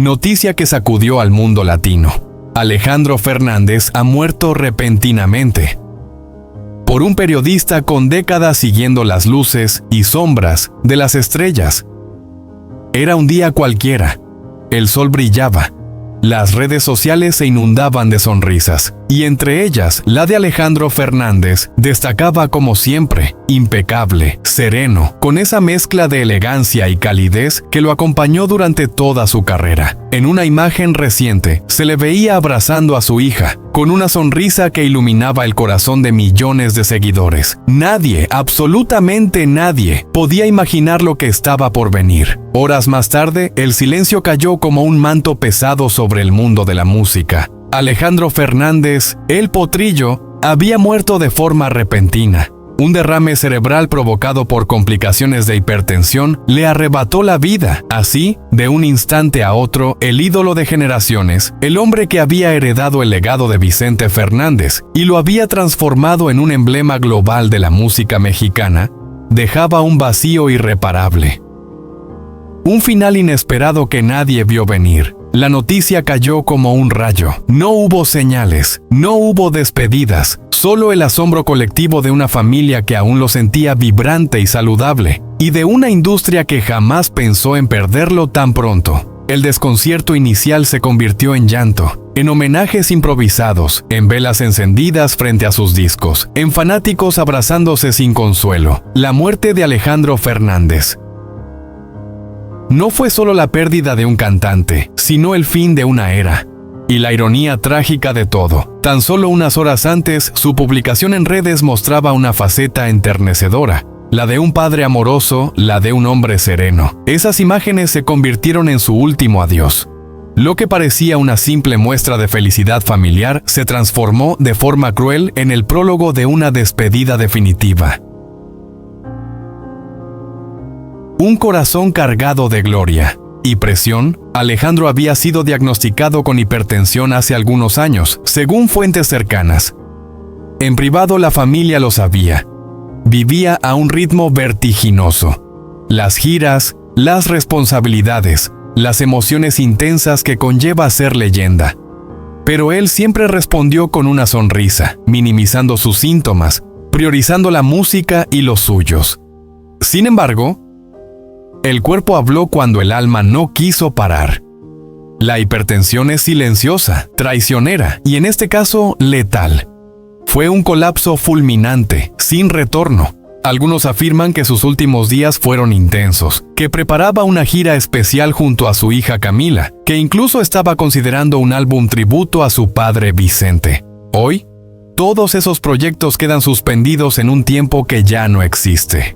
Noticia que sacudió al mundo latino. Alejandro Fernández ha muerto repentinamente. Por un periodista con décadas siguiendo las luces y sombras de las estrellas. Era un día cualquiera. El sol brillaba. Las redes sociales se inundaban de sonrisas, y entre ellas, la de Alejandro Fernández destacaba como siempre, impecable, sereno, con esa mezcla de elegancia y calidez que lo acompañó durante toda su carrera. En una imagen reciente, se le veía abrazando a su hija, con una sonrisa que iluminaba el corazón de millones de seguidores. Nadie, absolutamente nadie, podía imaginar lo que estaba por venir. Horas más tarde, el silencio cayó como un manto pesado sobre el mundo de la música. Alejandro Fernández, el Potrillo, había muerto de forma repentina. Un derrame cerebral provocado por complicaciones de hipertensión le arrebató la vida. Así, de un instante a otro, el ídolo de generaciones, el hombre que había heredado el legado de Vicente Fernández y lo había transformado en un emblema global de la música mexicana, dejaba un vacío irreparable. Un final inesperado que nadie vio venir. La noticia cayó como un rayo. No hubo señales, no hubo despedidas, solo el asombro colectivo de una familia que aún lo sentía vibrante y saludable, y de una industria que jamás pensó en perderlo tan pronto. El desconcierto inicial se convirtió en llanto, en homenajes improvisados, en velas encendidas frente a sus discos, en fanáticos abrazándose sin consuelo. La muerte de Alejandro Fernández no fue solo la pérdida de un cantante, sino el fin de una era. Y la ironía trágica de todo. Tan solo unas horas antes, su publicación en redes mostraba una faceta enternecedora, la de un padre amoroso, la de un hombre sereno. Esas imágenes se convirtieron en su último adiós. Lo que parecía una simple muestra de felicidad familiar se transformó de forma cruel en el prólogo de una despedida definitiva. Un corazón cargado de gloria y presión. Alejandro había sido diagnosticado con hipertensión hace algunos años, según fuentes cercanas. En privado la familia lo sabía. Vivía a un ritmo vertiginoso. Las giras, las responsabilidades, las emociones intensas que conlleva ser leyenda. Pero él siempre respondió con una sonrisa, minimizando sus síntomas, priorizando la música y los suyos. Sin embargo, el cuerpo habló cuando el alma no quiso parar. La hipertensión es silenciosa, traicionera y en este caso letal. Fue un colapso fulminante, sin retorno. Algunos afirman que sus últimos días fueron intensos, que preparaba una gira especial junto a su hija Camila, que incluso estaba considerando un álbum tributo a su padre Vicente. Hoy, todos esos proyectos quedan suspendidos en un tiempo que ya no existe.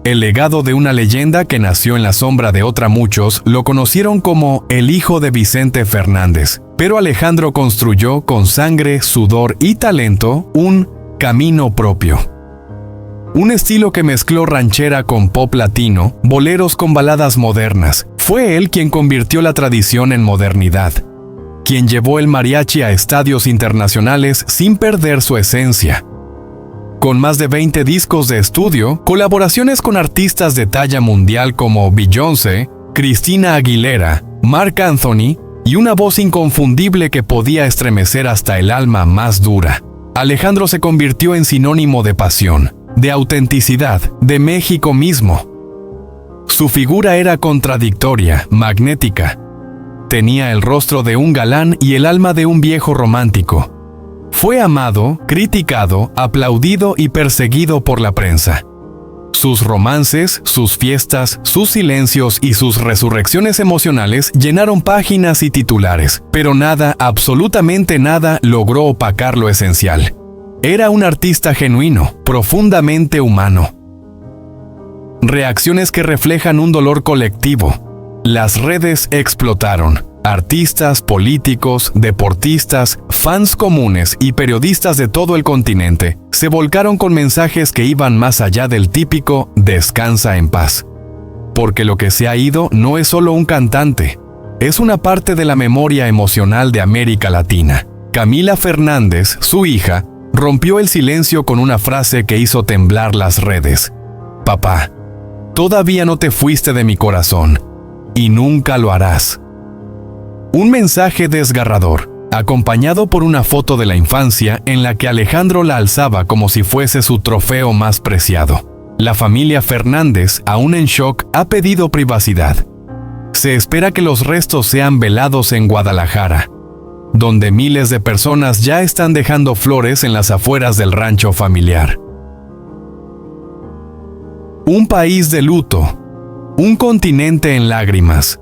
El legado de una leyenda que nació en la sombra de otra. Muchos lo conocieron como el hijo de Vicente Fernández, pero Alejandro construyó con sangre, sudor y talento un camino propio. Un estilo que mezcló ranchera con pop latino, boleros con baladas modernas. Fue él quien convirtió la tradición en modernidad, quien llevó el mariachi a estadios internacionales sin perder su esencia. Con más de 20 discos de estudio, colaboraciones con artistas de talla mundial como Beyoncé, Christina Aguilera, Marc Anthony y una voz inconfundible que podía estremecer hasta el alma más dura. Alejandro se convirtió en sinónimo de pasión, de autenticidad, de México mismo. Su figura era contradictoria, magnética. Tenía el rostro de un galán y el alma de un viejo romántico. Fue amado, criticado, aplaudido y perseguido por la prensa. Sus romances, sus fiestas, sus silencios y sus resurrecciones emocionales llenaron páginas y titulares, pero nada, absolutamente nada, logró opacar lo esencial. Era un artista genuino, profundamente humano. Reacciones que reflejan un dolor colectivo. Las redes explotaron. Artistas, políticos, deportistas, fans comunes y periodistas de todo el continente se volcaron con mensajes que iban más allá del típico "descansa en paz". Porque lo que se ha ido no es solo un cantante, es una parte de la memoria emocional de América Latina. Camila Fernández, su hija, rompió el silencio con una frase que hizo temblar las redes. "Papá, todavía no te fuiste de mi corazón. y nunca lo harás. Un mensaje desgarrador, acompañado por una foto de la infancia en la que Alejandro la alzaba como si fuese su trofeo más preciado. La familia Fernández, aún en shock, ha pedido privacidad. Se espera que los restos sean velados en Guadalajara, donde miles de personas ya están dejando flores en las afueras del rancho familiar. Un país de luto, un continente en lágrimas.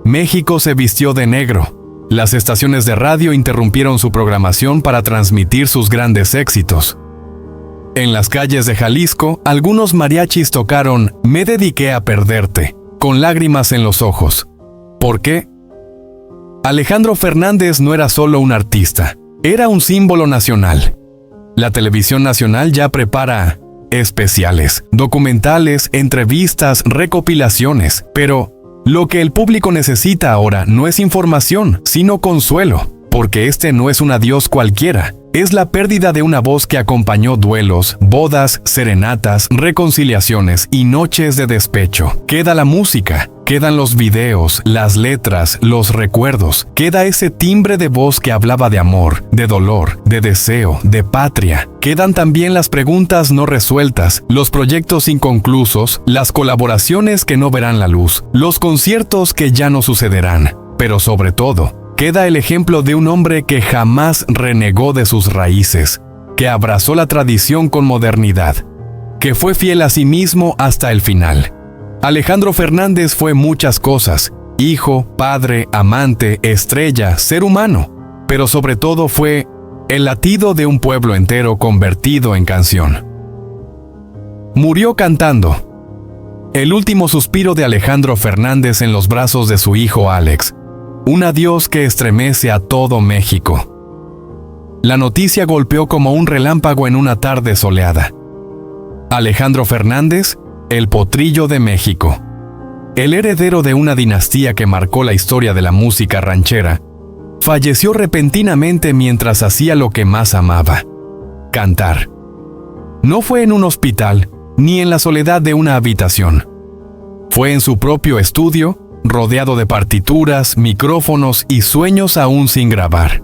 México se vistió de negro. Las estaciones de radio interrumpieron su programación para transmitir sus grandes éxitos. En las calles de Jalisco, algunos mariachis tocaron Me dediqué a perderte, con lágrimas en los ojos. ¿Por qué? Alejandro Fernández no era solo un artista, era un símbolo nacional. La televisión nacional ya prepara especiales, documentales, entrevistas, recopilaciones, pero lo que el público necesita ahora no es información, sino consuelo, porque este no es un adiós cualquiera. Es la pérdida de una voz que acompañó duelos, bodas, serenatas, reconciliaciones y noches de despecho. Queda la música, quedan los videos, las letras, los recuerdos. Queda ese timbre de voz que hablaba de amor, de dolor, de deseo, de patria. Quedan también las preguntas no resueltas, los proyectos inconclusos, las colaboraciones que no verán la luz, los conciertos que ya no sucederán. Pero sobre todo, queda el ejemplo de un hombre que jamás renegó de sus raíces, que abrazó la tradición con modernidad, que fue fiel a sí mismo hasta el final. Alejandro Fernández fue muchas cosas: hijo, padre, amante, estrella, ser humano, pero sobre todo fue el latido de un pueblo entero convertido en canción. Murió cantando. El último suspiro de Alejandro Fernández en los brazos de su hijo Alex. Un adiós que estremece a todo México. La noticia golpeó como un relámpago en una tarde soleada. Alejandro Fernández, el potrillo de México. El heredero de una dinastía que marcó la historia de la música ranchera, falleció repentinamente mientras hacía lo que más amaba: cantar. No fue en un hospital, ni en la soledad de una habitación. Fue en su propio estudio, rodeado de partituras, micrófonos y sueños aún sin grabar.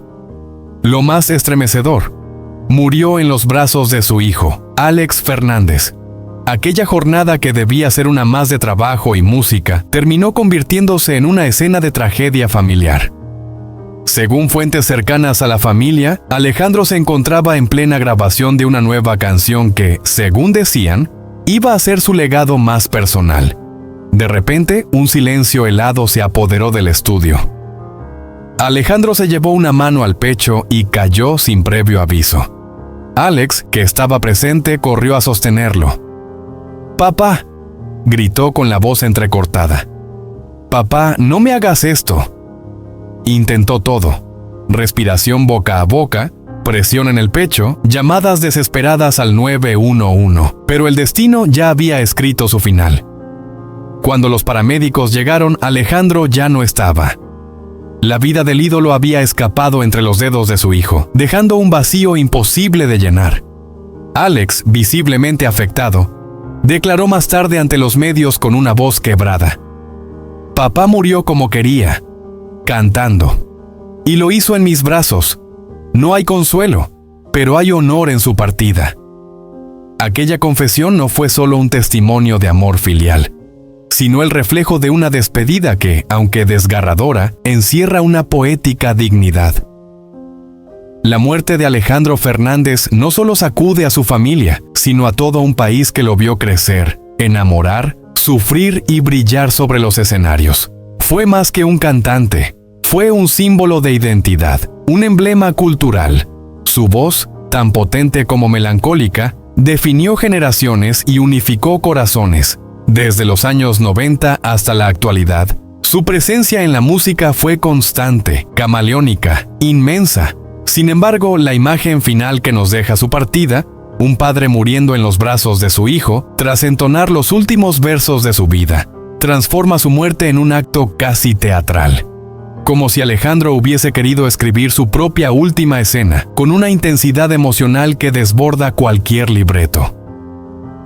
Lo más estremecedor, murió en los brazos de su hijo, Alex Fernández. Aquella jornada que debía ser una más de trabajo y música, terminó convirtiéndose en una escena de tragedia familiar. Según fuentes cercanas a la familia, Alejandro se encontraba en plena grabación de una nueva canción que, según decían, iba a ser su legado más personal. De repente, un silencio helado se apoderó del estudio. Alejandro se llevó una mano al pecho y cayó sin previo aviso. Alex, que estaba presente, corrió a sostenerlo. «Papá», gritó con la voz entrecortada. «Papá, no me hagas esto». Intentó todo: respiración boca a boca, presión en el pecho, llamadas desesperadas al 911, pero el destino ya había escrito su final. Cuando los paramédicos llegaron, Alejandro ya no estaba. La vida del ídolo había escapado entre los dedos de su hijo, dejando un vacío imposible de llenar. Alex, visiblemente afectado, declaró más tarde ante los medios con una voz quebrada: «Papá murió como quería, cantando. Y lo hizo en mis brazos. No hay consuelo, pero hay honor en su partida». Aquella confesión no fue solo un testimonio de amor filial, sino el reflejo de una despedida que, aunque desgarradora, encierra una poética dignidad. La muerte de Alejandro Fernández no solo sacude a su familia, sino a todo un país que lo vio crecer, enamorar, sufrir y brillar sobre los escenarios. Fue más que un cantante, fue un símbolo de identidad, un emblema cultural. Su voz, tan potente como melancólica, definió generaciones y unificó corazones. Desde los años 90 hasta la actualidad, su presencia en la música fue constante, camaleónica, inmensa. Sin embargo, la imagen final que nos deja su partida, un padre muriendo en los brazos de su hijo, tras entonar los últimos versos de su vida, transforma su muerte en un acto casi teatral. Como si Alejandro hubiese querido escribir su propia última escena, con una intensidad emocional que desborda cualquier libreto.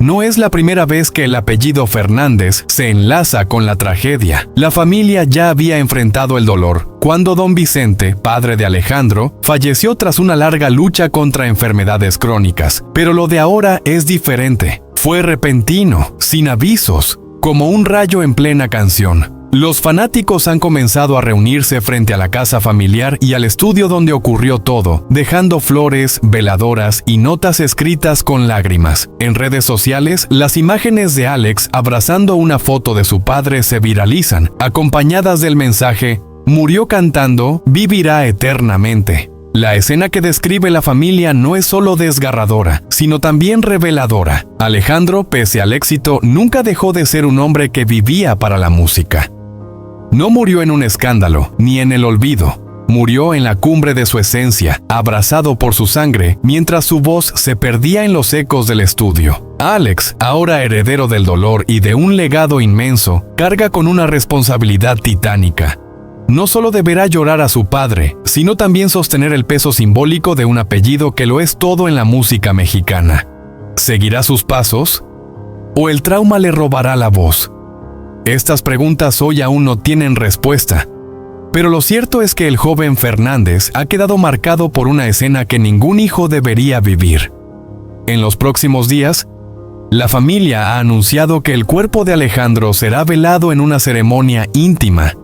No es la primera vez que el apellido Fernández se enlaza con la tragedia. La familia ya había enfrentado el dolor cuando don Vicente, padre de Alejandro, falleció tras una larga lucha contra enfermedades crónicas. Pero lo de ahora es diferente. Fue repentino, sin avisos, como un rayo en plena canción. Los fanáticos han comenzado a reunirse frente a la casa familiar y al estudio donde ocurrió todo, dejando flores, veladoras y notas escritas con lágrimas. En redes sociales, las imágenes de Alex abrazando una foto de su padre se viralizan, acompañadas del mensaje: "Murió cantando, vivirá eternamente". La escena que describe la familia no es solo desgarradora, sino también reveladora. Alejandro, pese al éxito, nunca dejó de ser un hombre que vivía para la música. No murió en un escándalo, ni en el olvido. Murió en la cumbre de su esencia, abrazado por su sangre, mientras su voz se perdía en los ecos del estudio. Alex, ahora heredero del dolor y de un legado inmenso, carga con una responsabilidad titánica. No solo deberá llorar a su padre, sino también sostener el peso simbólico de un apellido que lo es todo en la música mexicana. ¿Seguirá sus pasos? ¿O el trauma le robará la voz? Estas preguntas hoy aún no tienen respuesta. Pero lo cierto es que el joven Fernández ha quedado marcado por una escena que ningún hijo debería vivir. En los próximos días, la familia ha anunciado que el cuerpo de Alejandro será velado en una ceremonia íntima,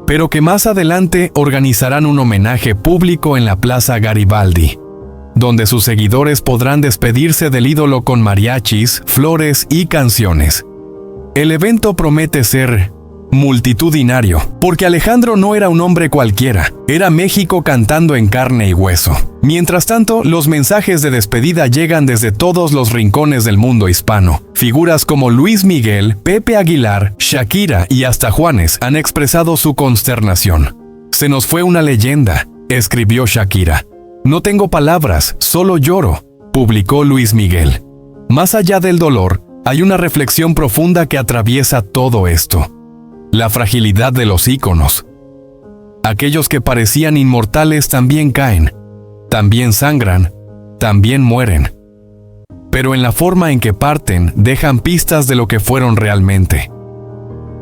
pero que más adelante organizarán un homenaje público en la Plaza Garibaldi, donde sus seguidores podrán despedirse del ídolo con mariachis, flores y canciones. El evento promete ser multitudinario, porque Alejandro no era un hombre cualquiera, era México cantando en carne y hueso. Mientras tanto, los mensajes de despedida llegan desde todos los rincones del mundo hispano. Figuras como Luis Miguel, Pepe Aguilar, Shakira y hasta Juanes han expresado su consternación. "Se nos fue una leyenda", escribió Shakira. "No tengo palabras, solo lloro", publicó Luis Miguel. Más allá del dolor, hay una reflexión profunda que atraviesa todo esto. La fragilidad de los íconos. Aquellos que parecían inmortales también caen, también sangran, también mueren. Pero en la forma en que parten, dejan pistas de lo que fueron realmente.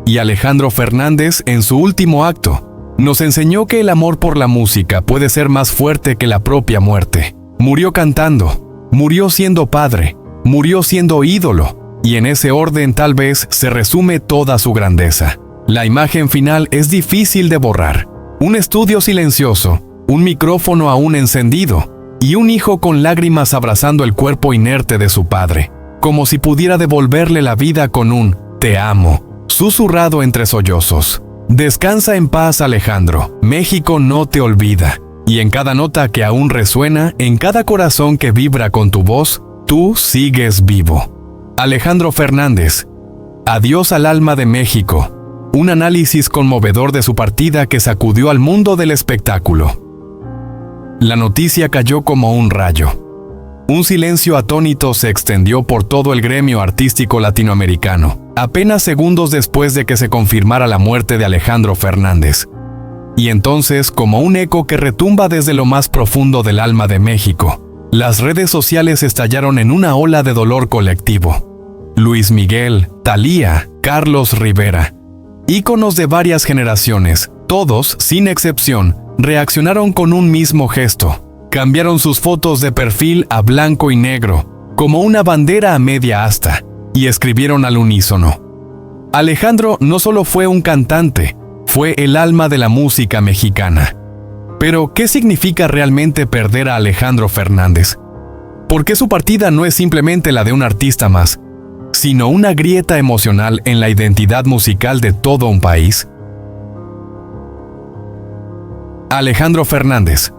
Y Alejandro Fernández, en su último acto, nos enseñó que el amor por la música puede ser más fuerte que la propia muerte. Murió cantando, murió siendo padre, murió siendo ídolo, y en ese orden tal vez se resume toda su grandeza. La imagen final es difícil de borrar. Un estudio silencioso, un micrófono aún encendido, y un hijo con lágrimas abrazando el cuerpo inerte de su padre, como si pudiera devolverle la vida con un "te amo", susurrado entre sollozos. Descansa en paz, Alejandro. México no te olvida. Y en cada nota que aún resuena, en cada corazón que vibra con tu voz, tú sigues vivo. Alejandro Fernández. Adiós al alma de México. Un análisis conmovedor de su partida que sacudió al mundo del espectáculo. La noticia cayó como un rayo. Un silencio atónito se extendió por todo el gremio artístico latinoamericano, apenas segundos después de que se confirmara la muerte de Alejandro Fernández. Y entonces, como un eco que retumba desde lo más profundo del alma de México, las redes sociales estallaron en una ola de dolor colectivo. Luis Miguel, Thalía, Carlos Rivera, íconos de varias generaciones, todos, sin excepción, reaccionaron con un mismo gesto. Cambiaron sus fotos de perfil a blanco y negro, como una bandera a media asta, y escribieron al unísono: Alejandro no solo fue un cantante, fue el alma de la música mexicana. Pero, ¿qué significa realmente perder a Alejandro Fernández? ¿Por qué su partida no es simplemente la de un artista más, sino una grieta emocional en la identidad musical de todo un país? Alejandro Fernández.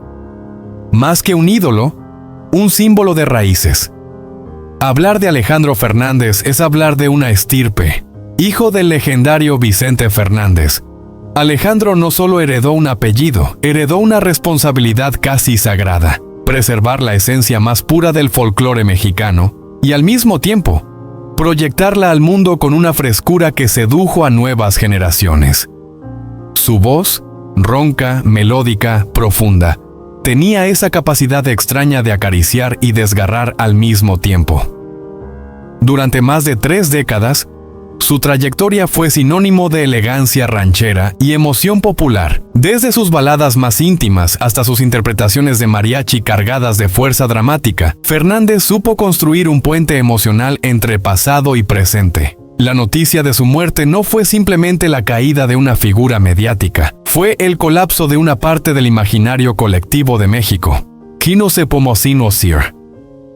Más que un ídolo, un símbolo de raíces. Hablar de Alejandro Fernández es hablar de una estirpe, hijo del legendario Vicente Fernández. Alejandro no solo heredó un apellido, heredó una responsabilidad casi sagrada: preservar la esencia más pura del folclore mexicano y al mismo tiempo proyectarla al mundo con una frescura que sedujo a nuevas generaciones. Su voz, ronca, melódica, profunda, tenía esa capacidad extraña de acariciar y desgarrar al mismo tiempo. Durante más de 3 décadas, su trayectoria fue sinónimo de elegancia ranchera y emoción popular. Desde sus baladas más íntimas hasta sus interpretaciones de mariachi cargadas de fuerza dramática, Fernández supo construir un puente emocional entre pasado y presente. La noticia de su muerte no fue simplemente la caída de una figura mediática, fue el colapso de una parte del imaginario colectivo de México. Sir.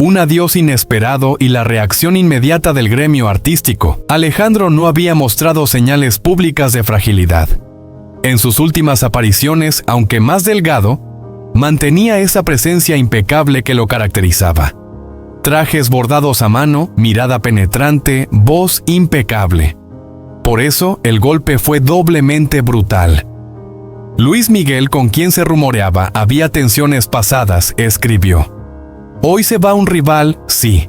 Un adiós inesperado y la reacción inmediata del gremio artístico. Alejandro no había mostrado señales públicas de fragilidad. En sus últimas apariciones, aunque más delgado, mantenía esa presencia impecable que lo caracterizaba. Trajes bordados a mano, mirada penetrante, voz impecable. Por eso, el golpe fue doblemente brutal. Luis Miguel, con quien se rumoreaba había tensiones pasadas, escribió: «Hoy se va un rival, sí,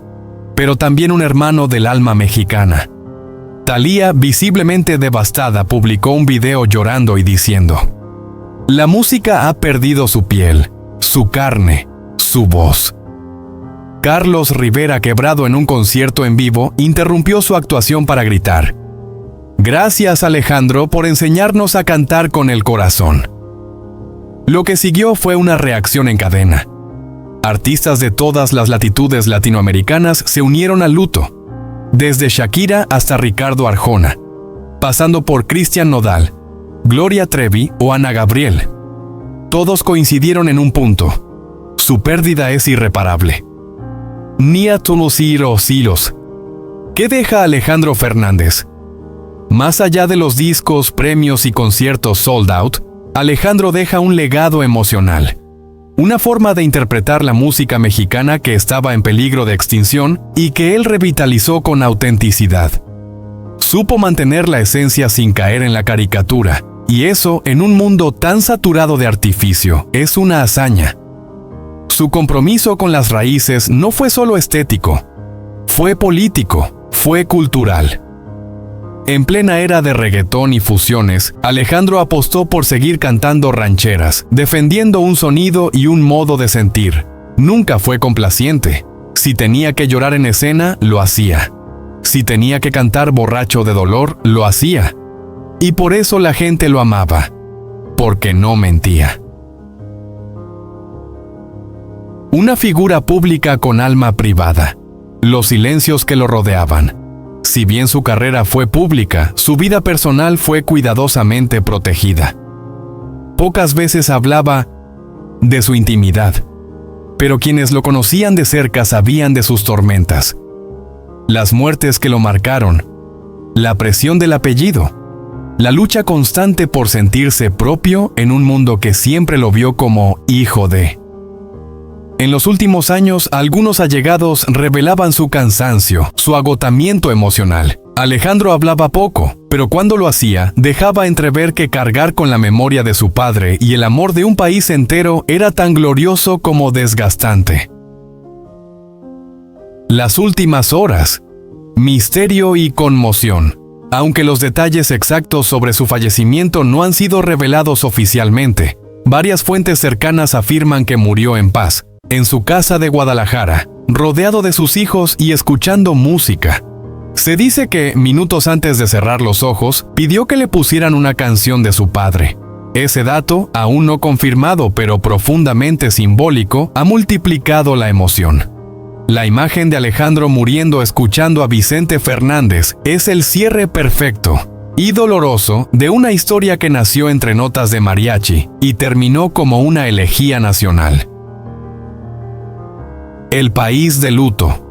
pero también un hermano del alma mexicana». Thalía, visiblemente devastada, publicó un video llorando y diciendo: «La música ha perdido su piel, su carne, su voz». Carlos Rivera, quebrado en un concierto en vivo, interrumpió su actuación para gritar: «Gracias, Alejandro, por enseñarnos a cantar con el corazón». Lo que siguió fue una reacción en cadena. Artistas de todas las latitudes latinoamericanas se unieron al luto, desde Shakira hasta Ricardo Arjona, pasando por Cristian Nodal, Gloria Trevi o Ana Gabriel. Todos coincidieron en un punto: su pérdida es irreparable. Nia Tulosiro Silos. ¿Qué deja Alejandro Fernández? Más allá de los discos, premios y conciertos sold out, Alejandro deja un legado emocional. Una forma de interpretar la música mexicana que estaba en peligro de extinción y que él revitalizó con autenticidad. Supo mantener la esencia sin caer en la caricatura, y eso, en un mundo tan saturado de artificio, es una hazaña. Su compromiso con las raíces no fue solo estético, fue político, fue cultural. En plena era de reggaetón y fusiones, Alejandro apostó por seguir cantando rancheras, defendiendo un sonido y un modo de sentir. Nunca fue complaciente. Si tenía que llorar en escena, lo hacía. Si tenía que cantar borracho de dolor, lo hacía. Y por eso la gente lo amaba, porque no mentía. Una figura pública con alma privada. Los silencios que lo rodeaban. Si bien su carrera fue pública, su vida personal fue cuidadosamente protegida. Pocas veces hablaba de su intimidad, pero quienes lo conocían de cerca sabían de sus tormentas. Las muertes que lo marcaron, la presión del apellido, la lucha constante por sentirse propio en un mundo que siempre lo vio como hijo de. En los últimos años, algunos allegados revelaban su cansancio, su agotamiento emocional. Alejandro hablaba poco, pero cuando lo hacía, dejaba entrever que cargar con la memoria de su padre y el amor de un país entero era tan glorioso como desgastante. Las últimas horas. Misterio y conmoción. Aunque los detalles exactos sobre su fallecimiento no han sido revelados oficialmente, varias fuentes cercanas afirman que murió en paz, en su casa de Guadalajara, rodeado de sus hijos y escuchando música. Se dice que, minutos antes de cerrar los ojos, pidió que le pusieran una canción de su padre. Ese dato, aún no confirmado pero profundamente simbólico, ha multiplicado la emoción. La imagen de Alejandro muriendo escuchando a Vicente Fernández es el cierre perfecto y doloroso de una historia que nació entre notas de mariachi y terminó como una elegía nacional. El país de luto.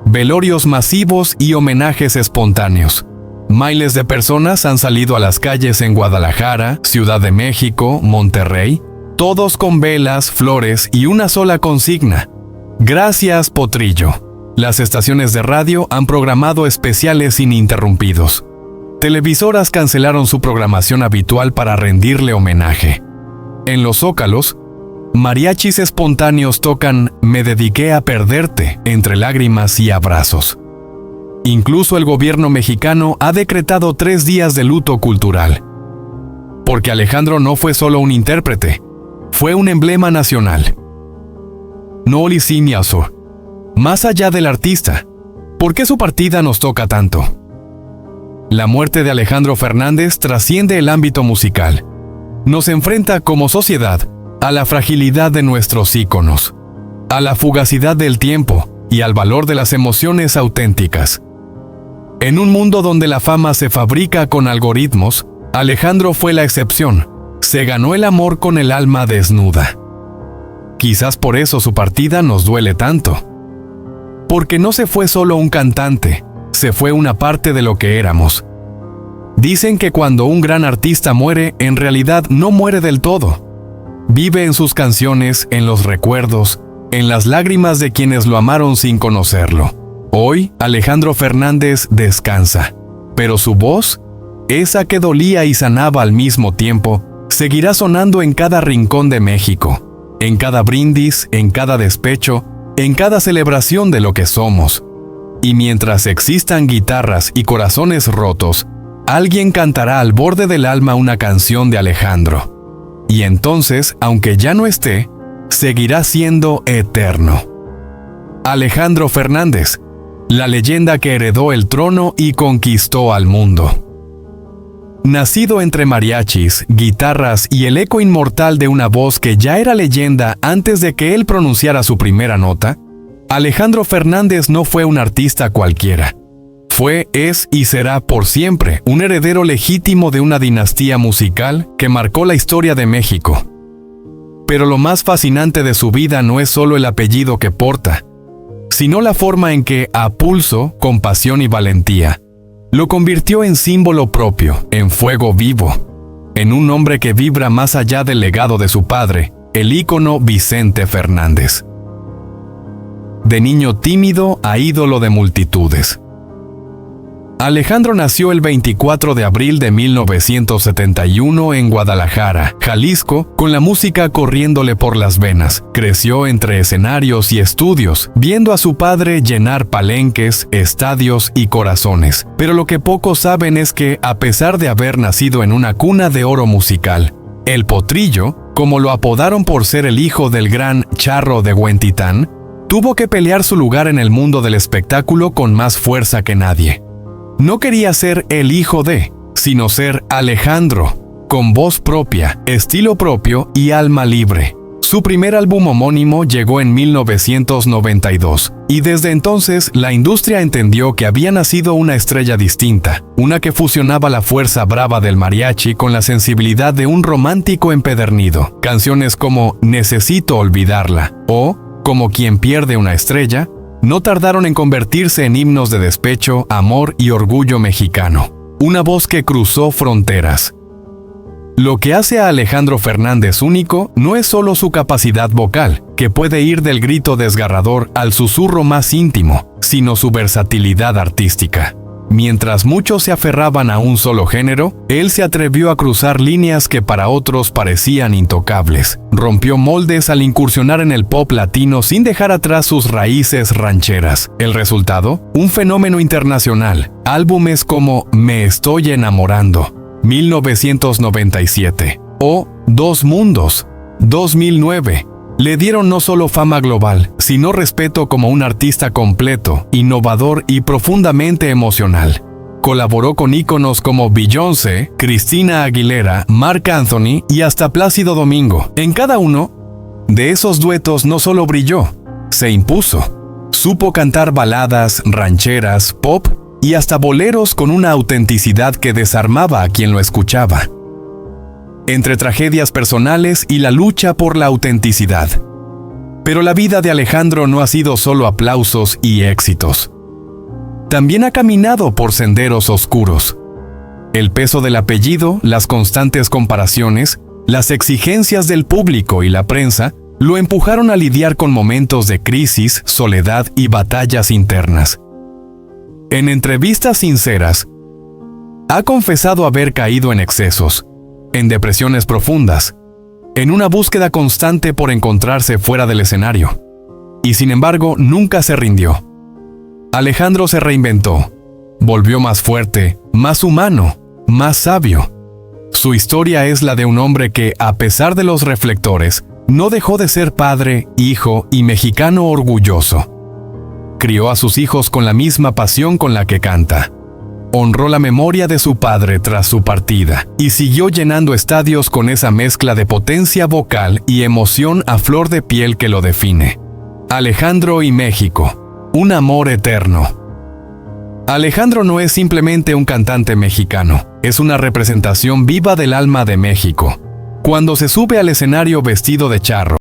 Velorios masivos y homenajes espontáneos. Miles de personas han salido a las calles en Guadalajara, Ciudad de México, Monterrey, todos con velas, flores y una sola consigna: «Gracias, Potrillo». Las estaciones de radio han programado especiales ininterrumpidos. Televisoras cancelaron su programación habitual para rendirle homenaje. En los zócalos, mariachis espontáneos tocan «Me dediqué a perderte» entre lágrimas y abrazos. Incluso el gobierno mexicano ha decretado 3 días de luto cultural. Porque Alejandro no fue solo un intérprete, fue un emblema nacional. Más allá del artista, ¿Por qué su partida nos toca tanto? La muerte de Alejandro Fernández trasciende el ámbito musical. Nos enfrenta como sociedad a la fragilidad de nuestros íconos, a la fugacidad del tiempo y al valor de las emociones auténticas. En un mundo donde la fama se fabrica con algoritmos, Alejandro fue la excepción. Se ganó el amor con el alma desnuda. Quizás por eso su partida nos duele tanto. Porque no se fue solo un cantante, se fue una parte de lo que éramos. Dicen que cuando un gran artista muere, en realidad no muere del todo. Vive en sus canciones, en los recuerdos, en las lágrimas de quienes lo amaron sin conocerlo. Hoy, Alejandro Fernández descansa, pero su voz, esa que dolía y sanaba al mismo tiempo, seguirá sonando en cada rincón de México, en cada brindis, en cada despecho, en cada celebración de lo que somos. Y mientras existan guitarras y corazones rotos, alguien cantará al borde del alma una canción de Alejandro. Y entonces, aunque ya no esté, seguirá siendo eterno. Alejandro Fernández, la leyenda que heredó el trono y conquistó al mundo. Nacido entre mariachis, guitarras y el eco inmortal de una voz que ya era leyenda antes de que él pronunciara su primera nota, Alejandro Fernández no fue un artista cualquiera. Fue, es y será por siempre un heredero legítimo de una dinastía musical que marcó la historia de México. Pero lo más fascinante de su vida no es solo el apellido que porta, sino la forma en que, a pulso, con pasión y valentía, lo convirtió en símbolo propio, en fuego vivo, en un hombre que vibra más allá del legado de su padre, el ícono Vicente Fernández. De niño tímido a ídolo de multitudes. Alejandro nació el 24 de abril de 1971 en Guadalajara, Jalisco, con la música corriéndole por las venas. Creció entre escenarios y estudios, viendo a su padre llenar palenques, estadios y corazones. Pero lo que pocos saben es que, a pesar de haber nacido en una cuna de oro musical, el Potrillo, como lo apodaron por ser el hijo del gran Charro de Huentitán, tuvo que pelear su lugar en el mundo del espectáculo con más fuerza que nadie. No quería ser el hijo de, sino ser Alejandro, con voz propia, estilo propio y alma libre. Su primer álbum homónimo llegó en 1992, y desde entonces la industria entendió que había nacido una estrella distinta, una que fusionaba la fuerza brava del mariachi con la sensibilidad de un romántico empedernido. Canciones como Necesito olvidarla o Como quien pierde una estrella no tardaron en convertirse en himnos de despecho, amor y orgullo mexicano. Una voz que cruzó fronteras. Lo que hace a Alejandro Fernández único no es solo su capacidad vocal, que puede ir del grito desgarrador al susurro más íntimo, sino su versatilidad artística. Mientras muchos se aferraban a un solo género, él se atrevió a cruzar líneas que para otros parecían intocables. Rompió moldes al incursionar en el pop latino sin dejar atrás sus raíces rancheras. El resultado, un fenómeno internacional. Álbumes como Me estoy enamorando, 1997, o Dos mundos, 2009, le dieron no solo fama global, sino respeto como un artista completo, innovador y profundamente emocional. Colaboró con íconos como Beyoncé, Cristina Aguilera, Marc Anthony y hasta Plácido Domingo. En cada uno de esos duetos no solo brilló, se impuso. Supo cantar baladas, rancheras, pop y hasta boleros con una autenticidad que desarmaba a quien lo escuchaba. Entre tragedias personales y la lucha por la autenticidad. Pero la vida de Alejandro no ha sido solo aplausos y éxitos. También ha caminado por senderos oscuros. El peso del apellido, las constantes comparaciones, las exigencias del público y la prensa lo empujaron a lidiar con momentos de crisis, soledad y batallas internas. En entrevistas sinceras, ha confesado haber caído en excesos, en depresiones profundas, en una búsqueda constante por encontrarse fuera del escenario. Y sin embargo, nunca se rindió. Alejandro se reinventó, volvió más fuerte, más humano, más sabio. Su historia es la de un hombre que, a pesar de los reflectores, no dejó de ser padre, hijo y mexicano orgulloso. crió a sus hijos con la misma pasión con la que canta. Honró la memoria de su padre tras su partida y siguió llenando estadios con esa mezcla de potencia vocal y emoción a flor de piel que lo define. Alejandro y México, un amor eterno. Alejandro no es simplemente un cantante mexicano, es una representación viva del alma de México. Cuando se sube al escenario vestido de charro,